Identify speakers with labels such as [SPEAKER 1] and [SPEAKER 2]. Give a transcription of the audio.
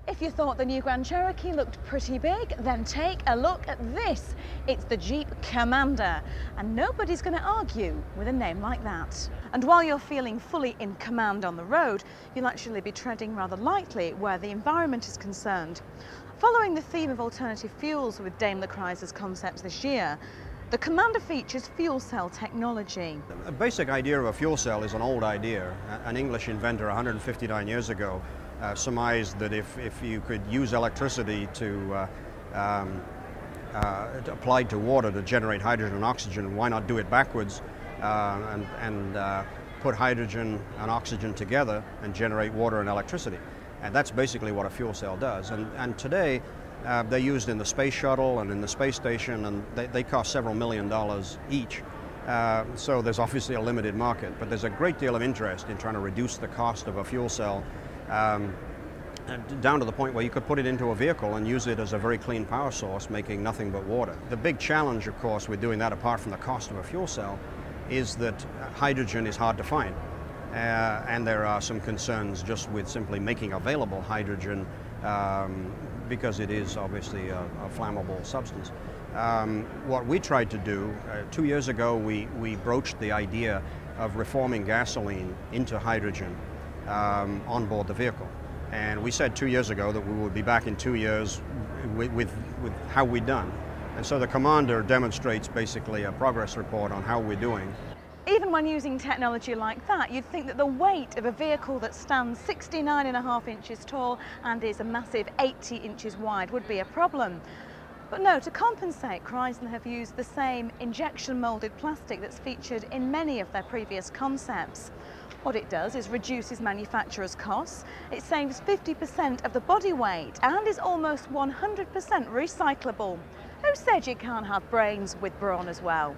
[SPEAKER 1] If you thought the new Grand Cherokee looked pretty big, then take a look at this. It's the Jeep Commander, and nobody's going to argue with a name like that. And while you're feeling fully in command on the road, you'll actually be treading rather lightly where the environment is concerned. Following the theme of alternative fuels with Daimler Chrysler's concept this year, the Commander features fuel cell technology.
[SPEAKER 2] The basic idea of a fuel cell is an old idea. An English inventor 159 years ago surmised that if you could use electricity to applied to water to generate hydrogen and oxygen, why not do it backwards and put hydrogen and oxygen together and generate water and electricity. And that's basically what a fuel cell does. And today they're used in the space shuttle and in the space station, and they cost several $1 million each. So there's obviously a limited market, but there's a great deal of interest in trying to reduce the cost of a fuel cell down to the point where you could put it into a vehicle and use it as a very clean power source, making nothing but water. The big challenge, of course, with doing that, apart from the cost of a fuel cell, is that hydrogen is hard to find. And there are some concerns just with simply making available hydrogen because it is obviously a flammable substance. What we tried to do, 2 years ago, we broached the idea of reforming gasoline into hydrogen on board the vehicle. And we said 2 years ago that we would be back in 2 years with how we'd done. And so the Commander demonstrates basically a progress report on how we're doing.
[SPEAKER 1] Even when using technology like that, you'd think that the weight of a vehicle that stands 69.5 inches tall and is a massive 80 inches wide would be a problem. But no, to compensate, Chrysler have used the same injection moulded plastic that's featured in many of their previous concepts. What it does is reduces manufacturers' costs, it saves 50% of the body weight and is almost 100% recyclable. Who said you can't have brains with brawn as well?